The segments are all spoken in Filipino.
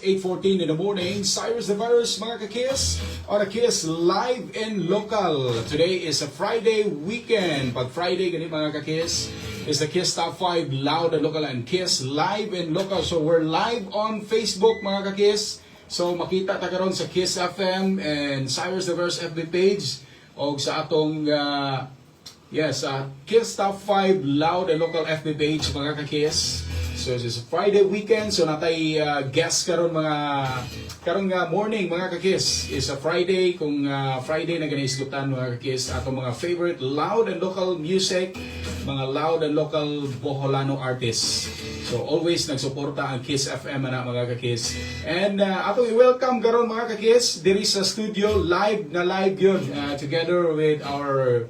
8:14 in the morning. Cyrus the Virus, mga ka-Kiss, on a Kiss live and local. Today is a Friday weekend. Pag Friday, ganito mga ka-Kiss, is the Kiss Top 5 Loud and Local and Kiss live and local. So we're live on Facebook, mga ka-Kiss. So makita ta karon sa Kiss FM and Cyrus the Virus FB page o sa atong Kiss Top 5 Loud and Local FB page, mga ka-Kiss. So it's a Friday weekend, so natay guest karon karon nga morning, mga ka-Kiss. It's a Friday, kung Friday na ganaisgutan, mga ka-Kiss, atong mga favorite loud and local music, mga loud and local Boholano artists. So always nagsuporta ang Kiss FM na, mga ka-Kiss. And atong i-welcome karon, mga ka-Kiss, diri sa studio, live yun, together with our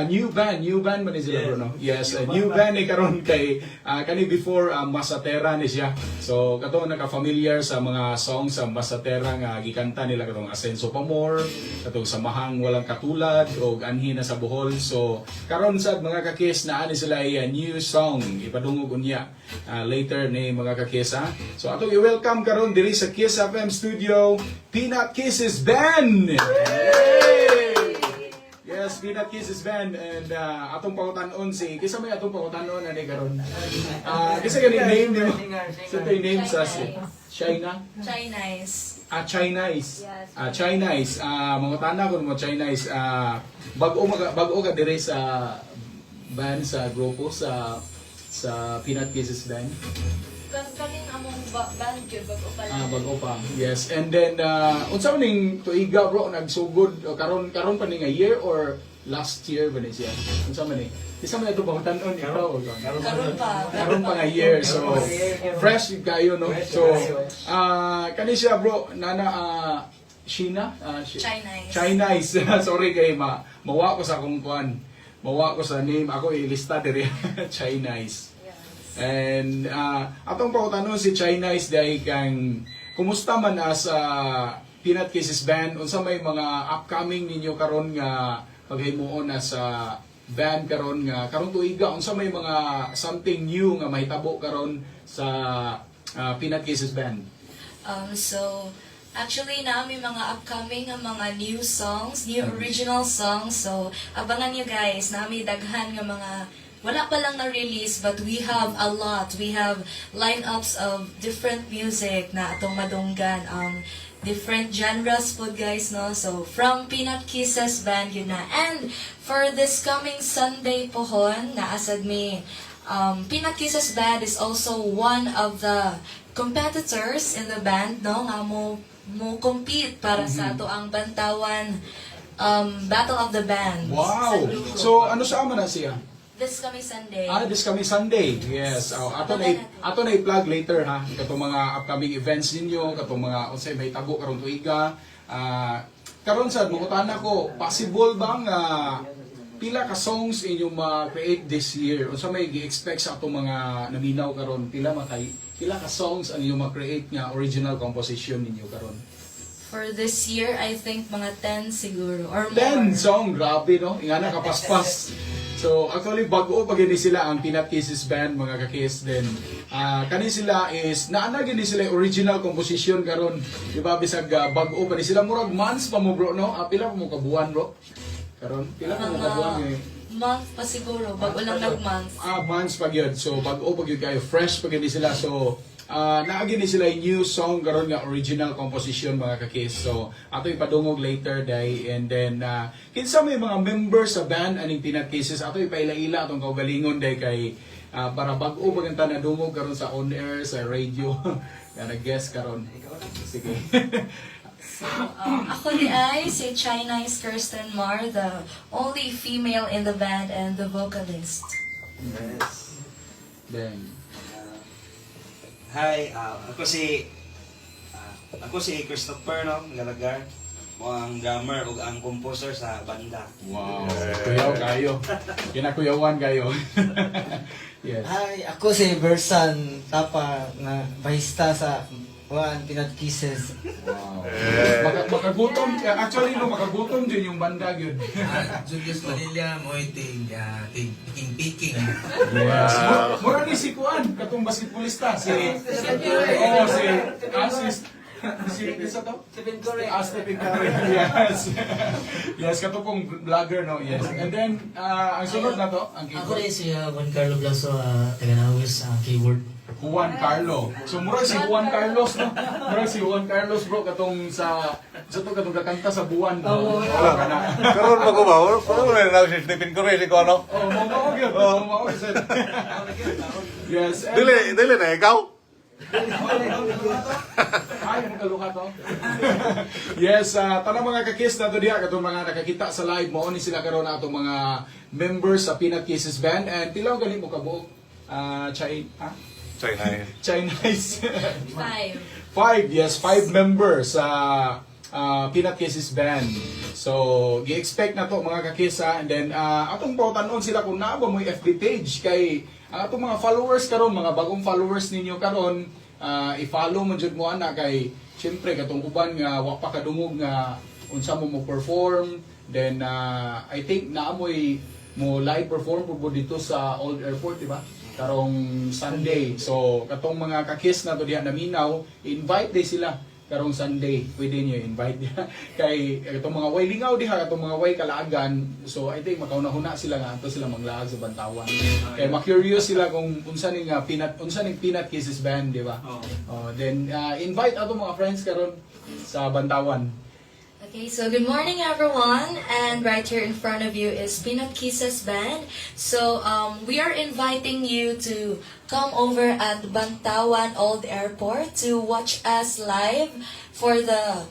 new band man ni sila, Bruno. Yes, new band ni karon kay kani before Masatera ni siya. So kato naka-familiar sa mga songs sa Masatera nga gikanta nila, katong Asenso Pamor, katong Samahang Walang Katulad o Anhin na sa Bohol. So karon sad, mga ka-Kiss, naa ni sila ay new song ipadungog unya later ni, mga ka-Kiss, ha. So atong i-welcome karon diri sa Kiss FM studio, Peanut Kisses Band. Yes, Peanut Kisses Band, and atong pangutanon si kisa may atong pangutanon ani karon. Kisa gani name mo? Sa tay name sa China? Chinese. Chinese. Yes. Chinese. Mangutana ko mo Chinese. Bag-o ka dire sa band, sa grupo sa Peanut Kisses Band. Kaming among band yun, bago pa lang. Bago pa. Yes. And then unsa man ning tuiga, bro, nagsugod karon pa ning a year or last year ba ni siya? Unsa man ni? Isa man ito pangutanon ikaw. Karon pa nga year. So fresh kayo, no? So kani siya, bro, nana China? Chinese. Sorry kay mawa ko sa akong kuan. Mawa ko sa name. Ako ilista diri Chinese. And atong pangutanon si Chinese dahil kang kumusta man as Peanut Kisses Band, unsa may mga upcoming ninyo karon nga paghimuon na sa band karon nga karon tuiga, unsa may mga something new nga mahitabo karon sa Peanut Kisses Band? So actually naami mga upcoming nga mga new songs, new original songs. So abangan niyo guys, naami daghan nga mga wala pa lang na-release, but we have a lot. We have lineups of different music na atong madunggan. Different genres po, guys, no? So, from Peanut Kisses Band, yun na. And for this coming Sunday pohon, naasad mi, Peanut Kisses Band is also one of the competitors in the band, no? Nga mo compete para sa ato ang Bantawan Battle of the Bands. Wow! So, ano sa ama na siya? This coming Sunday. This coming Sunday. Yes. Ato na i-plug later, ha. Katong mga upcoming events ninyo, katong mga unsay may tabo karon tuiga. Karon sad mangutana ko, possible bang pila ka songs inyong ma-create this year? Unsa may gi-expect sa atong mga naminaw karon? Pila ka songs ang inyong ma-create nga original composition ninyo karon? For this year, I think mga 10 siguro or more. 10 song, grabe, no? Ingana kapaspas. So actually bago pa gini sila ang Peanut Kisses Band, mga ka-Kiss. Then kani sila is naana gini sila original composition karon. Di ba bisag bago pa ni sila, murag months pa mo, bro, no? Pila pa mo kabuan, bro? Karon pila pa mo kabuan eh? Month pa siguro, bago lang nag-month. Months pa gyud. So bago pa gyud kayo, fresh pa gini sila. So naagi ni sila yung new song karon nga original composition, mga ka-Kiss. So ato ipadungog later day, and then kinsa may mga members sa band aning Peanut Kisses, ato ipaila-ila atong kaugalingon day kay para bag-o baganta na dungog karon sa on air sa radio nga nag-guest karon. Sige. Ako di ay si Chinese Kirsten Mar, the only female in the band and the vocalist. Yes. Then Hi, ako si Christopher, no, Galagar. Mo ang drummer ug ang composer sa banda. wow, kuyaw kayo. Kinakuyawan kayo. Yes. Hi, ako si Bersan Tapa na bahista sa Peanut Kisses. Wow. Makagutom, actually no, makagutom din yung banda yun. Julius Manila mo iting piking. Yes. Mura ni si Kuan, katong basketballista, si Si isa to? Stephen Curry. Stephen Curry. Yes. Yes, kato pong vlogger, no? Yes. And then, ang sunod na to, ang Ako keyboard. rin si Juan Carlo Blaso, taga-Nawis, keyboard. Juan Carlo. So, murag si Juan Carlos, no? Murag si Juan Carlos, bro, katong sa to katong kakanta sa buwan. Oo. Kana. Karon mo ko ba? Ano na si Stephen Curry ko ano? Oh, mao gyud. Mao gyud. Yes. and- Dili na ikaw. Ay, nagkaluha to. Yes, tanang mga kakis na to diha katong mga nakakita sa live mo ni sila karon atong mga members sa Peanut Kisses Band and pilaw gali mo kabuok. Chinese. 5. Yes, 5 members sa Peanut Kisses Band. So, gi-expect na to mga kakisa and then atong pawtanon sila kung naa ba mo yung FB page kay atong mga followers karon, mga bagong followers ninyo karon, i-follow mo jud mo ana kay syempre katong uban nga wa pa kadungog nga unsa mo perform then I think naamoy mo live perform po dito sa Old Airport, di ba? Karong Sunday. So, katong mga kakis na to diha naminaw, invite day sila karong Sunday. Pwede niyo invite diha. Kay katong mga way lingaw diha, katong mga way kalaagan. So, I think makauna-huna sila nga ato sila maglaag sa Bantawan. Kay ma-curious sila kung unsa ning Peanut Kisses Band, di ba? Then invite ato mga friends karon sa Bantawan. Okay, so good morning everyone, and right here in front of you is Peanut Kisses Band. So we are inviting you to come over at Bantawan Old Airport to watch us live for the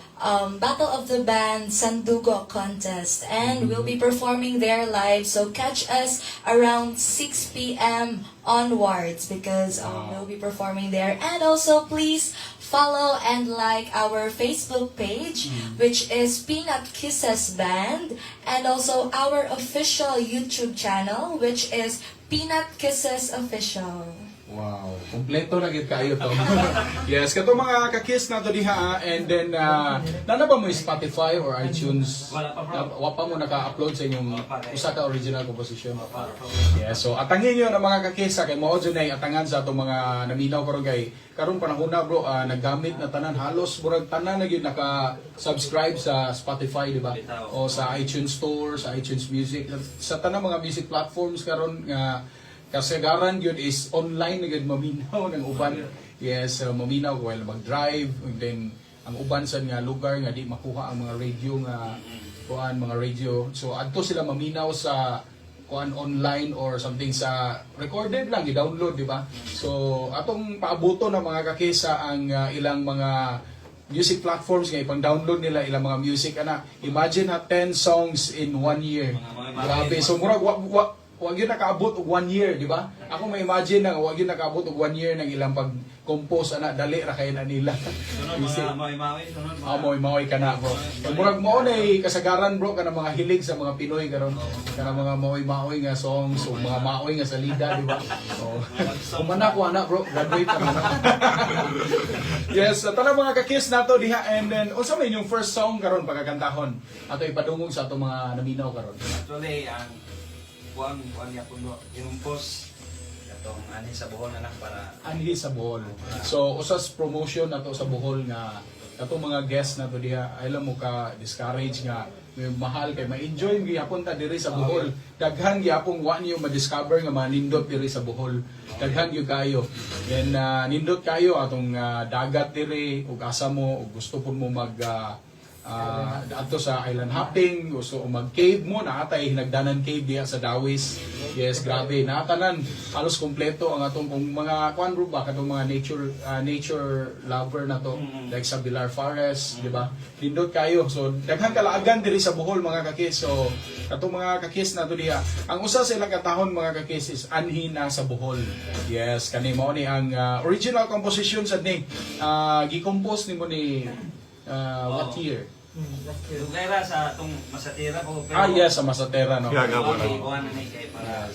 Battle of the Band Sandugo contest, and we'll be performing there live. So catch us around 6 p.m. onwards because we'll be performing there, and also please follow and like our Facebook page, which is Peanut Kisses Band, and also our official YouTube channel, which is Peanut Kisses Official. Wow, kompleto na gid kayo to. Yes, kato mga kakis na to diha and then nana ba mo yung Spotify or iTunes? Wala pa, bro. Wa pa mo naka-upload sa inyong Wala pa, eh. usa ka original composition. Yes, so atangin niyo na mga kakisa kay mao jud nay atangan sa atong mga naminaw karon kay karon panahon na bro, naggamit na tanan halos murag tanan na gyud naka-subscribe sa Spotify, di ba? O sa iTunes Store, sa iTunes Music, sa tanang mga music platforms karon nga kasagaran yun is online na yun maminaw ng uban. Yes, maminaw while mag-drive and then ang uban sa nga lugar nga di makuha ang mga radio nga kuan mga radio. So adto sila maminaw sa kuan online or something sa recorded lang i-download, di ba? So atong paabuto na mga kakisa ang ilang mga music platforms nga ipang-download nila ilang mga music ana. Imagine 10 songs in 1 year. Grabe. So murag wag yun nakaabot og 1 year, di ba? Ako may imagine na wag yun nakaabot og 1 year ng ilang pag-compose ana, dali ra kay na nila. Sunod mga mawi-mawi, sunod mga... Moy ka na, bro. Murag mo na kasagaran, bro, kana mga hilig sa mga Pinoy karon, kana mga maoy nga songs, so mga maoy nga salida, di ba? So, kumana ko ana, bro, graduate ka na. Yes, tanang mga kakis nato diha and then unsa may inyong first song karon pagkakantahon? Ato ipadungog sa ato mga naminaw karon. Actually, ang kuan niya puno, inumpos itong ani sa buhon na lang para Anhi sa Bohol. So usas promotion nato sa Bohol nga katong mga guests nato diha alam mo ka discourage nga may mahal kay ma-enjoy gyapon ta diri sa Bohol. Daghan gyapon wa niyo ma-discover nga manindot diri sa Bohol. Daghan gyud kayo. Then nindot kayo atong dagat diri ug asa mo ug gusto pud mo mag adto sa island hopping, gusto mag-cave mo, naatay hinagdanan cave diha sa Dawis. Yes, grabe, naatanan halos kompleto ang atong kung mga kuan bro ba katong mga nature lover na to, like sa Bilar Forest, di ba? Lindot kayo. So daghang kalaagan diri sa Bohol mga kakis. So katong mga kakis na to diha, ang usa sa ilang katahon mga kakis is anhi na sa Bohol. Yes, kani mao ni ang original composition sad ni gi-compose nimo ni what year? Lugera sa itong masatira ko. Yes, sa Masatera, no? Gagawa na. Kuhan na ni kay para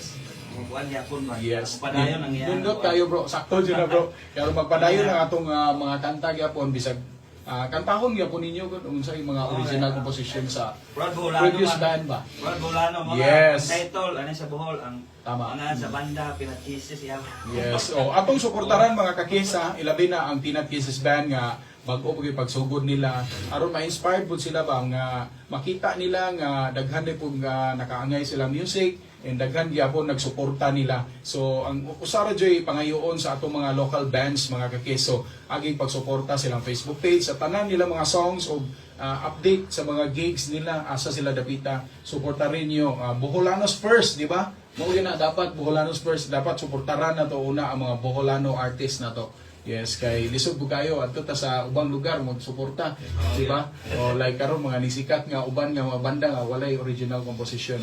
kuhan yapon ba? Yes. Padayon ang iya. Nindot kayo, bro. Sakto dyan na, bro. Kaya magpadayon ang atong mga kanta gyapon bisag kantahon gyapon ninyo kung unsa yung mga original composition sa Brad Bolano. previous band ba? Brad Bolano mga Yes. ang title ani sa Bohol ang Tama. mga sa banda Peanut Kisses iya. Yes. O atong suportaran mga kakisa, ilabi na ang Peanut Kisses Band nga bag-o pag pagsugod nila aron ma-inspired pud sila ba nga makita nila nga daghan na pud nga nakaangay sila music and daghan gyapon nagsuporta nila. So ang usara joy pangayoon sa atong mga local bands mga kakeso aging pagsuporta silang Facebook page sa tanan nila mga songs o update sa mga gigs nila asa sila dapita. Suporta rin niyo Boholanos first, di ba? Mao na dapat Boholanos first, dapat suportaran na to una ang mga Boholano artist na to. Yes, kay lisod po kayo adto ta sa ubang lugar magsuporta, di ba? O like karon mga nisikat nga uban nga mga banda nga walay original composition.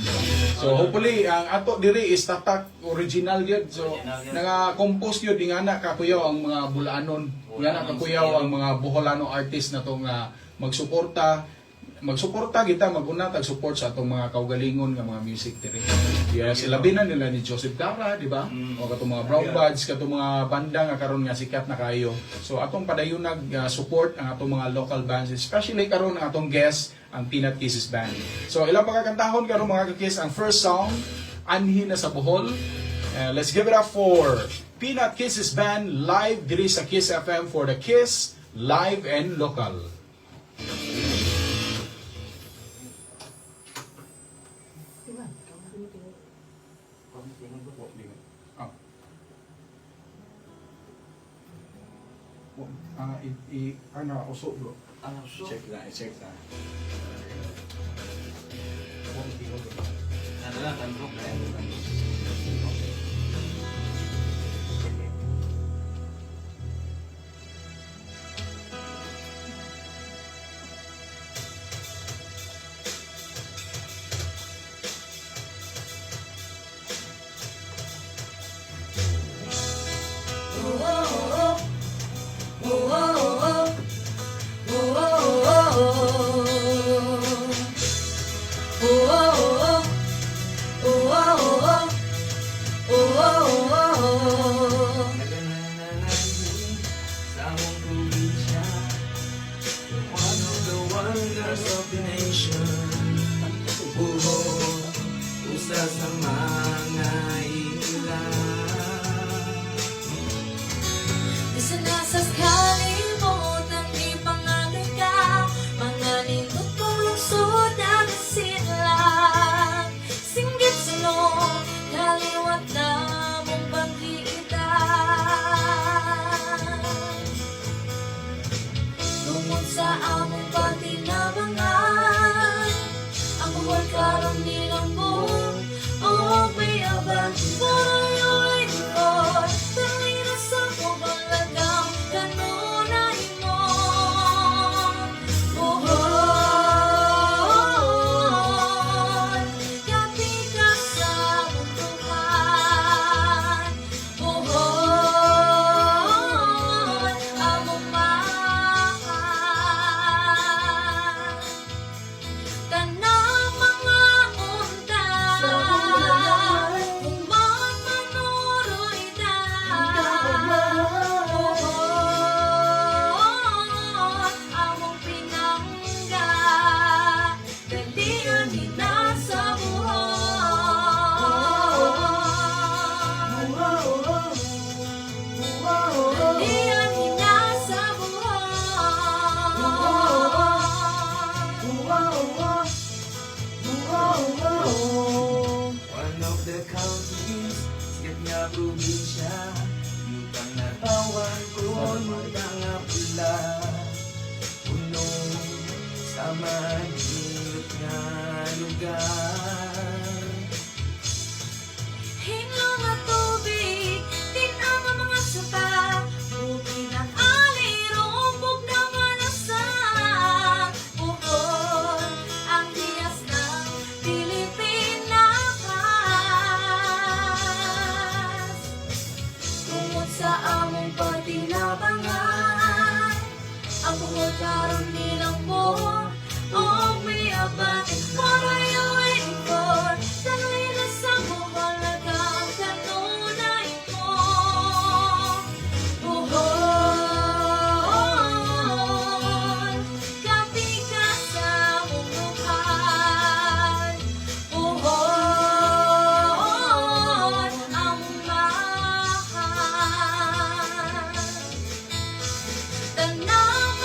So hopefully ang ato diri is tatak original gyud. So nanga-compose gyud ingana kakuyaw ang mga Bulanon, ingana kakuyaw ang mga Boholano artist na to nga magsuporta kita maguna tag support sa atong mga kaugalingon nga mga music diri. Yes, ilabinan nila ni Joseph Cara, di ba? O katong mga Brown Buds, katong mga banda nga karon nga sikat na kayo. So atong padayunag support ang atong mga local bands, especially karon ang atong guest ang Peanut Kisses Band. So ilang pagkakantahon karon mga kakiss ang first song Anhi na sa Bohol. Let's give it up for Peanut Kisses Band live diri sa Kiss FM for the Kiss Live and Local. Ano, usok bro. Check na. Ano lang, tandok na yan. Sa mga Isa na sa kalimutan, di pangalan ka. Mga nindot kong lungsod ang sinlang. Singgit sunod, kaliwat na mong bangkitan. Lumod sa among patinabangan, ang buwan karon nilang buong. Oh, may abang, parayoy ko. Talina sa pabalagang kanunay mo. Buhon, gabi ka sa munduhan. Buhon, among mahal. Tanang mga unta, humot manuroy na. Buhon, among pinangga, dalian hinasa buhon. Dalian hinasa buhon. One of the counties, sikat nga probinsya, lutang na tawan ko, lutang nga pula. Punong sa mahirap nga lugar. Hinong at tubig, tinang ang mga sapa. Bukid ang alirumbog na manasang. Buhon, ang diyas ng Pilipinas. Tungod sa among patinabangan, ang buhon karon nilang buhon. Oh, may abang, parayoy ikot. Talina sa buhalagang kanunay mo. Buhon, gabi ka sa munduhan. Buhon, ang mahal. Tanang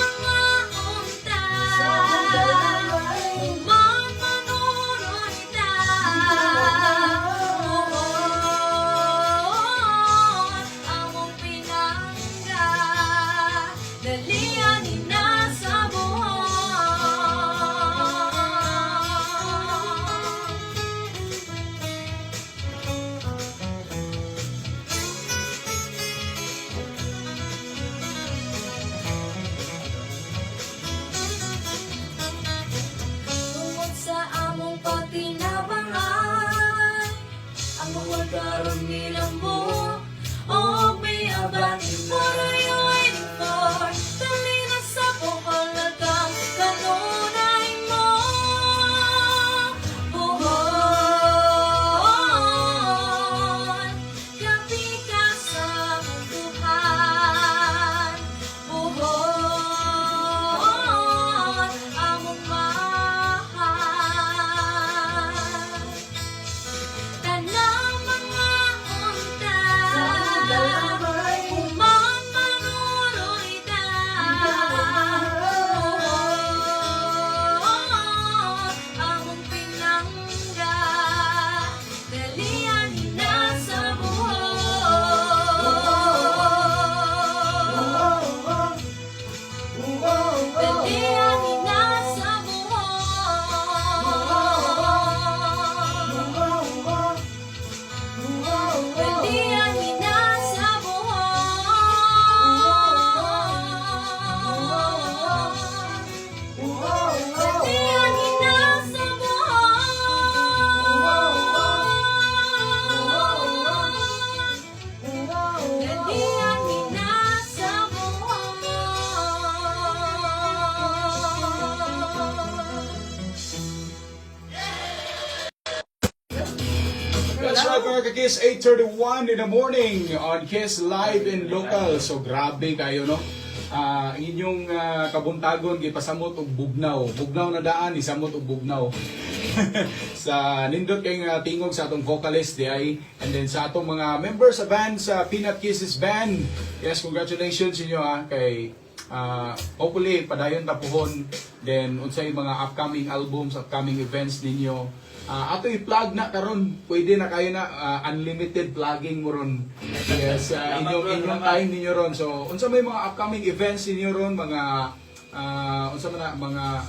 Di ang inasa Di ang inasa Di ang inasa Di ang inasa That's right mga ka-Kiss, 8:31 in the morning on Kiss Live and Local. So grabe kayo no. Ang inyong kabuntagon gipasamot og bugnaw. Bugnaw na daan isamot og bugnaw. Sa nindot kay nga tingog sa atong vocalist di ay, and then sa atong mga members sa band sa Peanut Kisses Band. Yes, congratulations inyo kay hopefully padayon tapuhon, then unsay mga upcoming albums, upcoming events ninyo. Ato i-plug na karon, pwede na kayo na unlimited plugging mo ron. Yes, inyong time ninyo ron. So unsa may mga upcoming events ninyo ron, mga unsa man na mga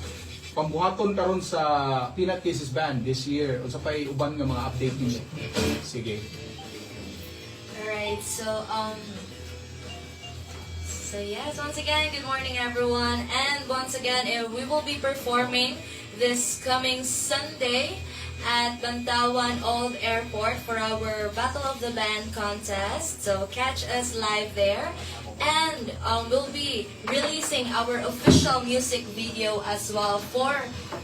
pambuhaton karon sa Peanut Kisses Band this year. Unsa pay uban nga mga update ninyo? Sige. Alright, so yes, once again, good morning everyone. And once again, we will be performing this coming Sunday at Bantawan Old Airport for our Battle of the Band contest. So catch us live there. And we'll be releasing our official music video as well for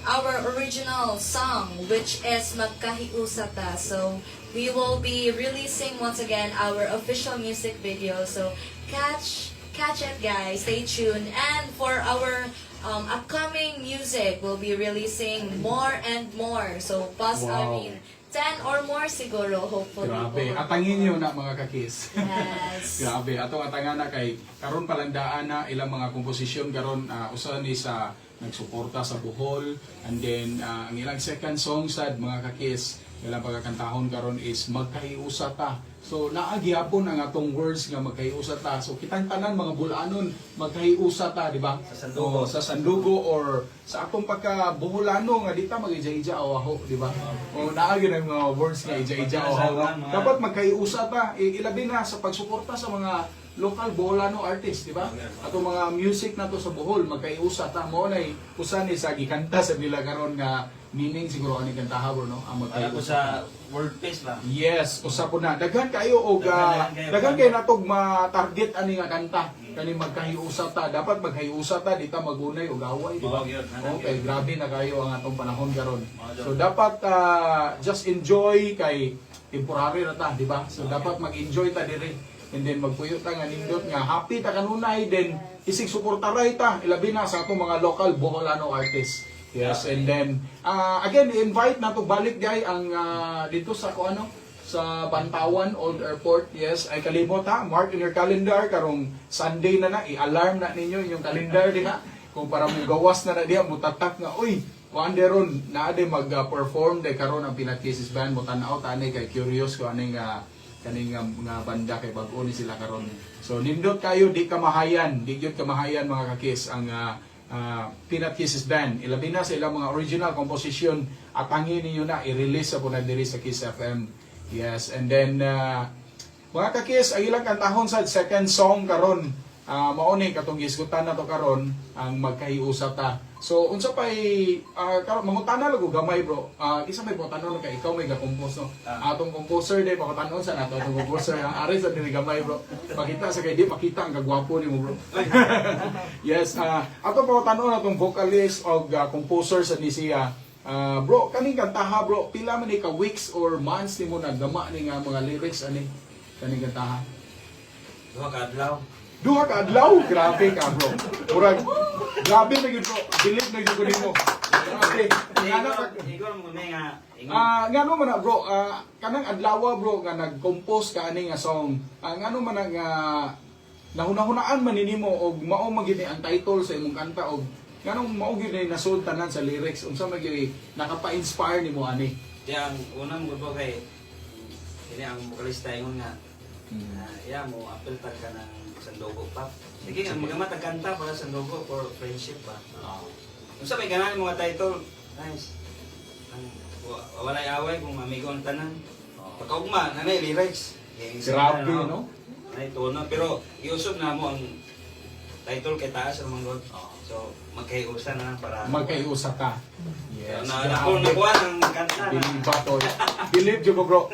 our original song, which is Magkahiusata. So we will be releasing once again our official music video. So catch it guys, stay tuned. And for our upcoming music, we'll be releasing more and more. So Wow. 10 or more siguro, hopefully. Grabe, atangin nyo na mga ka-Kiss. Yes. Grabe, atong atangan na kay karon palandaan na ilang mga komposisyon karon usa ni sa nagsuporta sa Bohol, and then ang ilang second song sad mga ka-Kiss ilang pagkakantahon karon is Magkahiusa Ta. So naagyapon ang atong words nga magkahiusa ta. So kitang tanan mga bulanon magkahiusa ta, di ba? Sa Sandugo. Sa Sandugo or sa atong pagka-Boholano nga dita mag-ija-ija awaho, di ba? O naagi ang mga words nga ija-ija awaho. Dapat magkahiusa ta. Ilabi na sa pagsuporta sa mga local Boholano artist, di ba? Atong mga music na to sa Bohol magkahiusa ta. Mao nay usa ni sa gikanta sa nila karon nga meaning siguro ani kantaha bro no, ang Para po magkahiusa. sa word peace ba? Yes, usa po na. Daghan kayo og daghan kayo natog ma-target ani nga kanta. Kani magkahiusa ta, dapat magkahiusa ta dita magunay og away, di ba? Oo, yun. Okay, grabe na kayo ang atong panahon karon. So dapat just enjoy kay temporary na ta, di ba? So dapat mag-enjoy ta diri. And then magpuyo ta nga nindot nga happy ta kanunay, then isig suportaray ta ilabi na sa atong mga local Boholano artists. Yes, and then again i-invite nato balik diay ang dito sa ano sa Bantawan Old Airport. Yes, ay kalimot ha, mark in your calendar karong Sunday na i-alarm na ninyo inyong calendar diha kung para mo gawas na diha mo tatak nga uy wanderon na ade mag-perform day karon ang Peanut Kisses Band mo tan-aw tani kay curious ko aning kaning nga banda kay bag-o ni sila karon. So nindot kayo di kamahayan, di gyud kamahayan mga ka-Kiss ang Peanut Kisses Band. Ilabi na sa ilang mga original composition at hangin ninyo na i-release sa punag diri sa Kiss FM. Yes, and then mga ka-Kiss, ang ilang kantahon sa second song karon mao ni katong gisgutan na to karon ang Magkahiusa Ta. So unsa pay karon mangutana lago gamay bro. Isa may pangutanon kay ikaw may ga-compose no. Atong composer day pangutanon sa nato atong composer ang ari sa diri gamay bro. Makita sa kay di makita ang gagwapo nimo bro. Yes, atong pangutanon atong vocalist og composer sa Nisia. Bro, kaning kantaha bro, pila man ni ka weeks or months nimo nagdama ni nga mga lyrics ani kaning kantaha? Duha ka adlaw. Duha ka adlaw, grabe ka bro. Murag grabe na gyud bro. Believe na gyud ko nimo. Grabe. Ngano Igor mo nga ngano man na bro, kanang adlaw bro nga nag-compose ka ani nga song. Ngano man nga nahunahunaan man nimo og mao man gyud ang title sa imong kanta og nganong mao gyud ni nasud tanan sa lyrics unsa man gyud nakapa-inspire nimo ani? yang unang gusto kay ini ang vocalista ingon nga iya mo apel tag ka ng Sandugo pa. Sige, ang mga mataganta para sa logo for friendship ba. Kung sa may ganan mga title, nice. Walay away kung amigo ang tanan. Pagkaugma, nanay lyrics. Grabe, no? Nanay tono, pero iusog na mo ang title kay taas ang mga God. So, magkaiusan na lang para... Magkaiusa ka. Yes. Nakuha ng kanta na. Believe ba to? Believe jo ko, bro.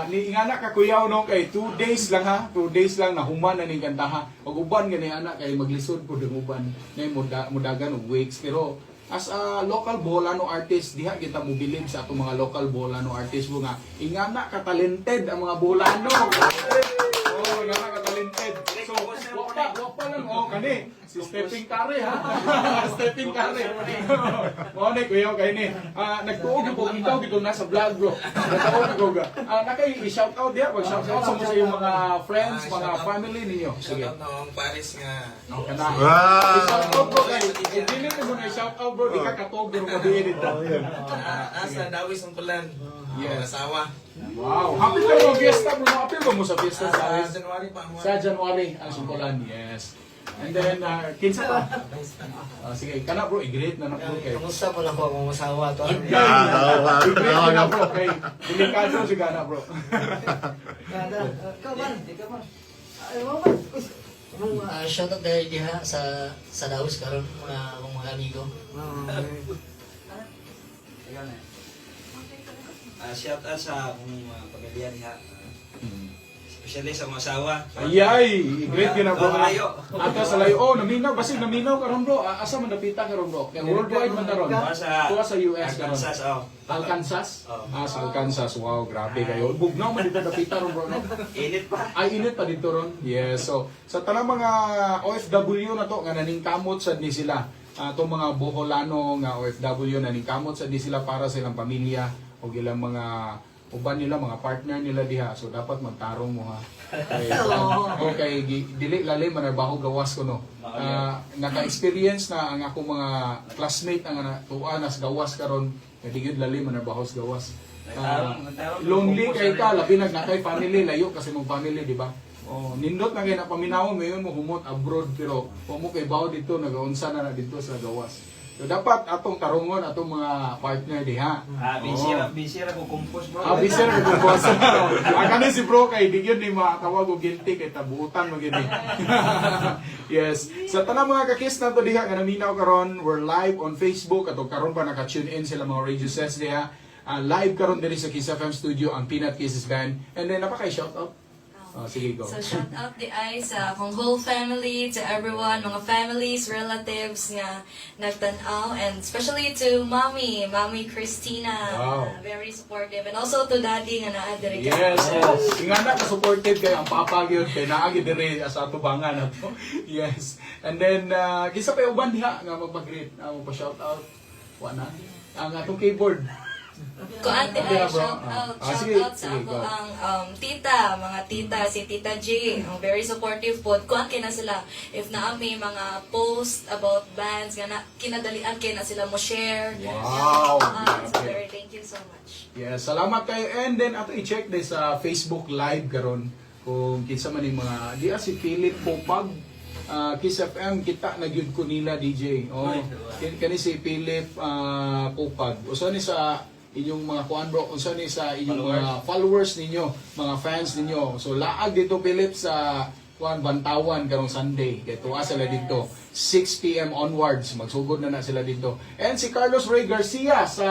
Ingana ka kuyaw no kay 2 days lang ha. 2 days lang na human na ning kanta ha. Pag uban gani anak kay maglisod po ding uban. Nay mudagan og weeks pero as a local Boholano artist, diha kita mo believe sa atong mga local Boholano artist mo nga ingana ka talented ang mga Boholano. Oh, ingana ka talented. So, wapa lang kani. Si Stepping Curry ha. Stepping Curry. Mo ni kuya kay ni. Nagtuog ko ikaw dito nasa vlog bro. Nagtuog ko ga. Nakay i-shout out dia, pag shout out sa iyong mga friends, mga family ninyo. Sige. Shoutout na ang Paris nga. Kana. Wow! I-shout out bro kay. Dili mo na i-shout out bro, di ka katog bro mabili dito. Asa Dawis ang Pulan. Yes. Asawa. Wow. Happy ka mo fiesta bro. Happy ba mo sa fiesta sa Sa January pa ang sa January ang sumpulan. Yes. And then kinsa pa? Sige, kana bro, i-greet na bro kay. Kamusta po na po ang masawa to? I-greet na bro kay. Delikado si kana bro. Ikaw man. Ayaw mo man. Shoutout dahil diha sa Daos karon mga amigo. Ayun eh. Shout out sa akong mga pamilya niya. Especially sa mga asawa. Ayay, i-greet ka na bro. Sa layo. Ato sa layo. Oh, naminaw. Basig naminaw karon bro. Asa man napita karon bro? Kaya worldwide man karon. Tuwa sa US karon. Arkansas, oh. Arkansas? Oh. Sa Arkansas. Wow, grabe kayo. Bugnaw man dito napita ron bro. No? Init pa. Ay, init pa dito ron. Yes. So, sa tanang mga OFW na to, nga naningkamot sad ni sila. Itong mga Boholano nga OFW naningkamot sad ni sila para sa ilang pamilya o ilang mga uban nila, mga partner nila diha. So, dapat magtarong mo ha. Okay, dili lalim manarbaho gawas ko no. Naka-experience na ang ako mga classmate ang tuwa nas gawas karon. Kaya gyud lalim manarbaho sa gawas. Lonely kay ka, labi nakay family, layo kasi mong family, di ba? Oh, nindot na kay na paminawon mo yun mo humot abroad pero mo kay bawo dito nagaunsa na dito sa gawas. So dapat atong tarungon atong mga partner diha. Busy ra ko compose bro. Busy ra ko boss. Kani si bro kay digyon ni makatawag og guilty kay tabutan mo gyud. Yes. Sa tanang mga kakis na to diha nga naminaw karon, we're live on Facebook ato karon pa naka-tune in sila mga radio sets diha. Live karon diri sa Kiss FM studio ang Peanut Kisses Band. And then napaka shout out. Sige, go. So shout out the eyes sa akong whole family, to everyone, mga families, relatives nga nagtanaw, and especially to Mommy Christina, Wow. very supportive, and also to Daddy nga naa diri. Yes. Ingana ka supported kay ang papa gyud kay naagi diri sa tubangan nato. Yes. And then kisa pa uban diha nga magpag-greet, magpa-shout out. Wala. Ang atong keyboard. Ko ate Okay, ay bro. shout Sige, out sa sige, ako go. ang tita, mga tita, si Tita G, ang very supportive pod. Kuan kay na sila if naa may mga post about bands nga kinadalian kay na sila mo share. Wow. So Okay. very thank you so much. Yes, salamat kayo. And then ato i-check din sa Facebook Live karon kung kinsa man yung mga diya si Philip Popag. Kiss FM kita nagyud ko nila DJ. Oh, kani si Philip Popag. Usa ni sa inyong mga kuan bro, unsa ni sa inyong mga followers ninyo, mga fans ninyo. So laag dito Philip sa kuan Bantawan karong Sunday. Kay tuwa sila dito 6 PM onwards magsugod na sila dito. And si Carlos Ray Garcia sa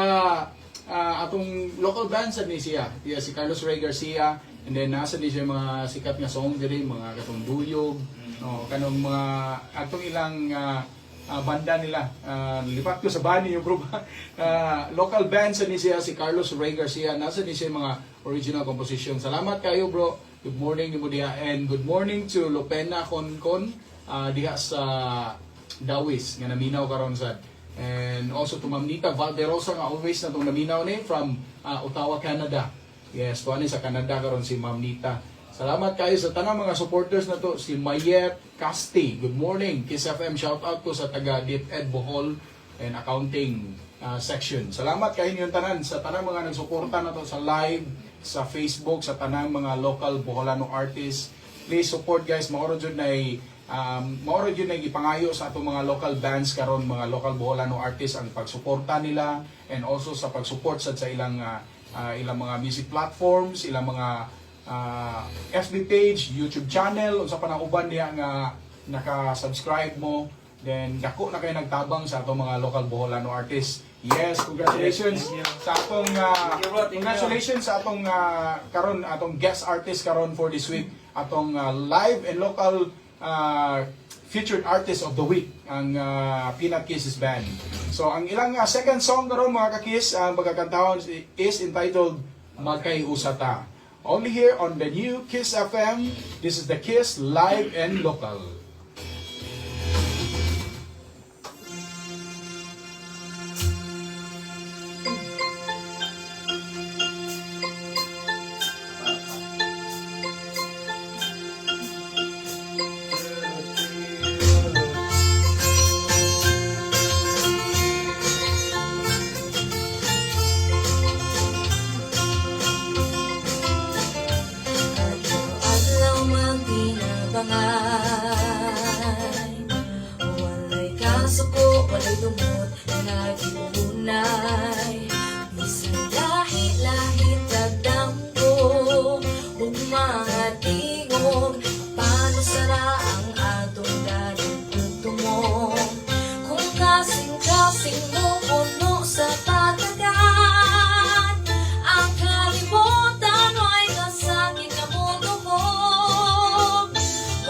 atong local band sa ni siya. Yeah, si Carlos Ray Garcia. And then nasa ni siya mga sikat nga song diri, mga katong Duyog, no, kanong mga atong ilang banda nila. Lipat ko sa bani yung bro. Local band sa ni siya si Carlos Ray Garcia. Nasa ni siya mga original composition. Salamat kayo bro. Good morning ni mo diha, and good morning to Lopena Concon diha sa Dawis nga naminaw karon sad. And also to Ma'am Nita Valderosa nga always na itong naminaw ni from Ottawa, Canada. Yes, tuwa ni sa Canada karon si Ma'am Nita. Salamat kayo sa tanang mga supporters na to. Si Mayet Casti, good morning. Kiss FM, shout out to sa taga DepEd Bohol and accounting section. Salamat kayo niyong tanan sa tanang mga nagsuporta na to sa live, sa Facebook, sa tanang mga local Boholano artists. Please support guys, maoro jud na maoro yun na ipangayo sa atong mga local bands karon, mga local Boholano artists ang pagsuporta nila, and also sa pagsupport sa ilang ilang mga music platforms, ilang mga FB page, YouTube channel, unsa pa nang uban diha nga naka-subscribe mo. Then dako na kayo nagtabang sa atong mga local Boholano artists. Yes, congratulations sa atong congratulations sa atong karon, atong guest artist karon for this week, atong live and local featured artist of the week, ang Peanut Kisses Band. So ang ilang second song karon mga kakis, ang pagkakantahon is entitled Magkaiusata. Only here on the new Kiss FM. This is the Kiss Live and Local. Adlaw man tinabangay, walay kasuko, walay dumot, nagiunay. Bisan lahi-lahi tagdamgo, ug mga tingog, paano sara ang atong daling pagtumong. Kung kasing-kasing mo puno sa patagan, ang kalibutan ay kasakit na mundo ko.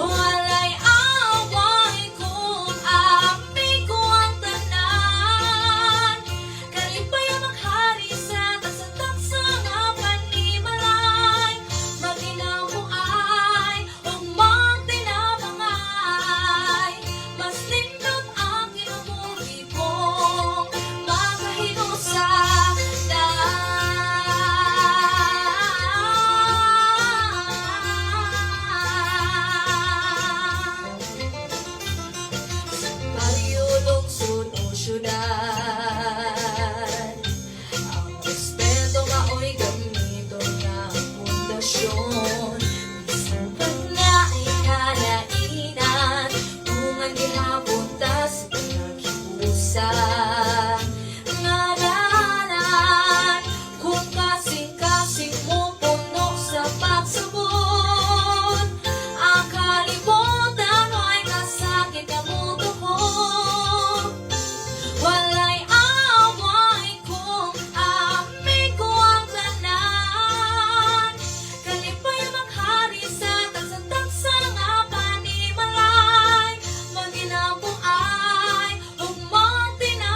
Walay away kung amigo ang tanan, kalipay ang maghari sa taksa nga panimalay. Maginaw ay ug magtinabangay, mas lindot ang kinabuhi kong Baryo, lungsod o syudad, ang respeto mao'y gamiton nga pundasyon. Bisan pag naay kalainan, kung ang gihapon tas pinaghiusan ngaranan. Kung kasing-kasing mo puno sa pagsabot, ang kalibutan ay kasakit na mundo ko. Walay away kung amigo ang tanan, kalipay maghari sa taksa nga panimalay. Maginabuay ug magtinabangay,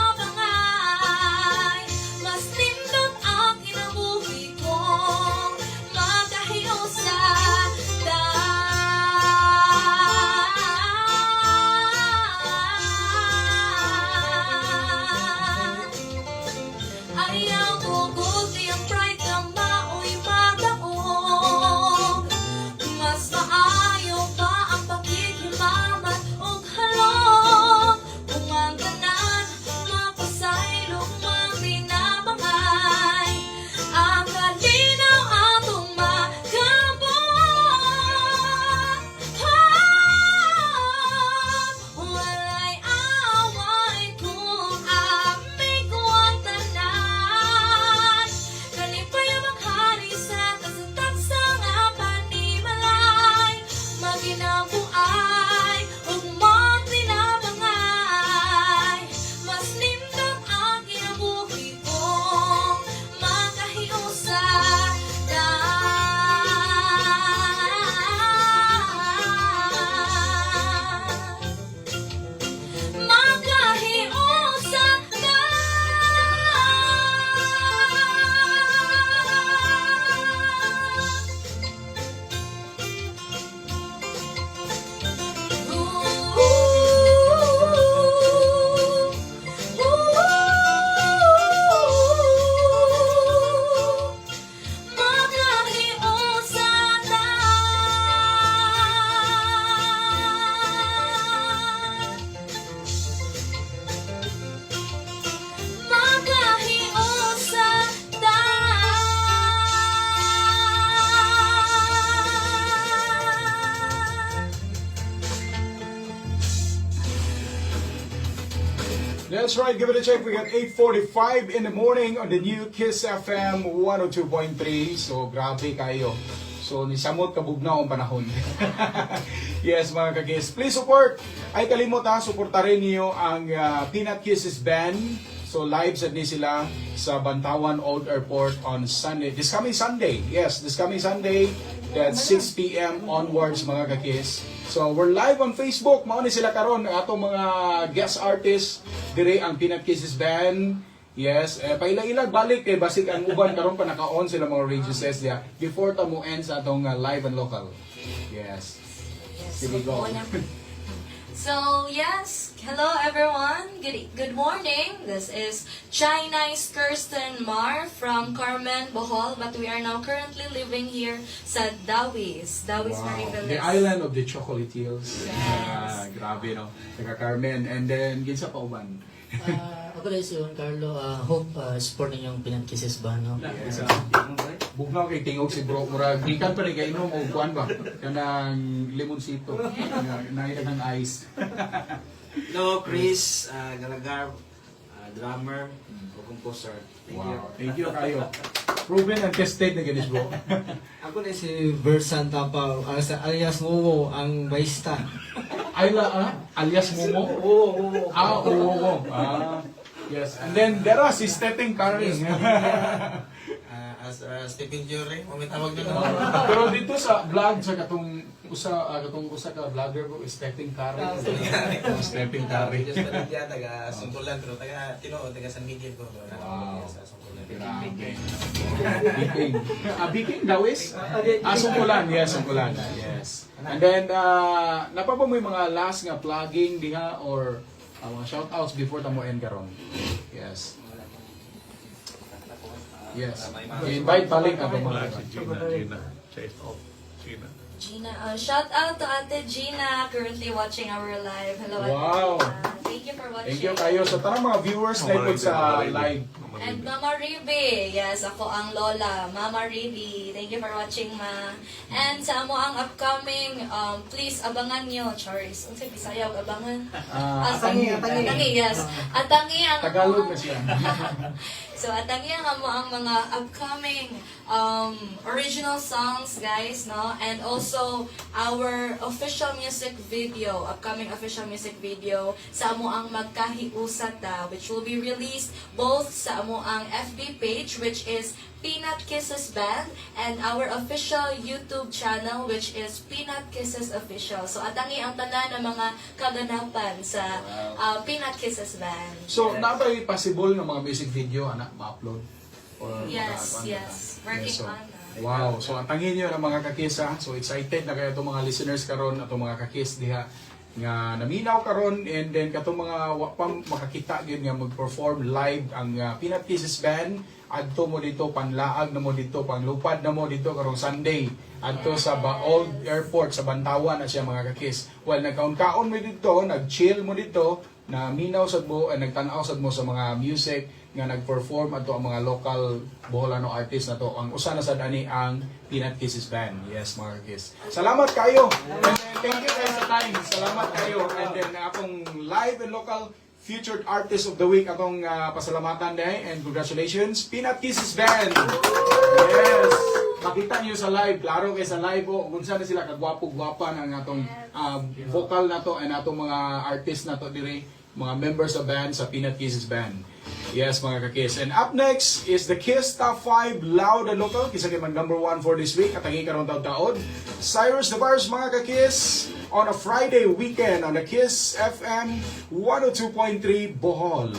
That's right, give it a check. We got 8:45 in the morning on the new Kiss FM 102.3. So, grabe kayo. So, nisamot kabugnaw ang panahon. Yes, mga ka-Kiss. Please support. Ay kalimot ha, supportarin niyo ang Peanut Kisses Band. So, live sa ni sila sa Bantawan Old Airport on Sunday. This coming Sunday. Yes, this coming Sunday. That's 6 p.m. onwards, mga ka-Kiss. So, we're live on Facebook. Mauni sila karon ang atong mga guest artists. Dire ang Peanut Kisses Band. Yes, pailag-ilag balik kay basig ang uban karon pa naka-on sila mga radio sets dia before ta mo end sa atong live and local. Yes. Yes, Here we go. So, yes, hello everyone. Good morning. This is Chinese Kirsten Mar from Carmen, Bohol, but we are now currently living here sa Dawis. Dawis Wow. Mariveles. The island of the chocolate hills. Yes. Grabe no. Taga Carmen and then ginsa pa uban. Ako rin si Juan Carlo. Hope support ninyong Peanut Kisses ba, no? Bugnaw kay tingog si bro murag gikan pa rin kay inom og kuan ba kanang limonsito. Naira ng ice. Hello, Chris, Galagar, drummer, o composer. Thank you. Wow. Thank you kayo. Proven and tested na ganis bro. Ako na si Versan Tapaw, alias Momo, ang bahista. Alias Momo. Oo. Oo. Yes. And then there are si Stepping Curry. As Stephen Jury, mamitawag na Oh. naman. Pero dito sa vlog sa katong usa ka vlogger ko Stepping Curry. Stepping Curry. Diyos pa rin dyan, taga Sungkulan, pero taga Tinoo, taga San Miguel ko. Wow. Sa Sungkulan. Grabe. Biking. Biking Dawis? Sungkulan. Yes, Sungkulan. Yes. And then, napa ba mo yung mga last nga plugging diha or mga shoutouts before tamo end karon? Yes. Yes. I-invite balik ang mga Gina. Gina. Gina, shout out to Ate Gina, currently watching our live. Hello, Ate Wow. Gina. Thank you for watching. Thank you kayo sa tanang mga viewers na ipod sa live. And Mama Ribe, yes, ako ang Lola, Mama Ribe. Thank you for watching, Ma. And sa amo ang upcoming, please abangan nyo, Charis. Unsay Bisaya og abangan? Atangi, yes. Atangi ang Tagalog na siya. So, atangi ang amo ang mga upcoming original songs, guys, no? And also, our official music video, upcoming official music video, sa amo ang Magkahiusata, which will be released both sa amo ang FB page, which is Peanut Kisses Band, and our official YouTube channel, which is Peanut Kisses Official. So, atangi ang tanan ng mga kaganapan sa Peanut Kisses Band. So, nabay possible ng mga music video anak ma-upload? Or Yes, mga- yes. Working Yes, so, on that. wow. So, atangin nyo ng mga kakis ha. So, excited na kayo itong mga listeners karon atong mga kakis diha nga naminaw karon, and then katong mga wapang makakita gyud nga mag-perform live ang Peanut Kisses Band adto mo dito, panlaag na mo dito, panglupad na mo dito karong Sunday adto sa Old Airport sa Bantawan na siya mga kakis. Well, nagkaon-kaon mo dito, nag-chill mo dito, na minaw sad mo, nagtan-aw sad mo sa mga music nga nag-perform ato ang mga local Boholano artist na to. Ang usa na sad ani ang Peanut Kisses Band. Yes, mga kakis. Salamat kayo. And then, thank you guys sa time. Salamat kayo. And then akong live and local featured artist of the week akong pasalamatan dahil, and congratulations Peanut Kisses Band. Yes. Makita niyo sa live, klaro kay sa live po kung saan na sila kagwapo-gwapa ng atong vocal na to and atong mga artist na to dire, mga members of band sa Peanut Kisses Band. Yes, mga kakis. And up next is the Kiss Top 5 Loud and Local. Kisa kay man number 1 for this week. At ang ikarong taon. Cyrus the Virus, mga kakis, on a Friday weekend on the Kiss FM 102.3 Bohol.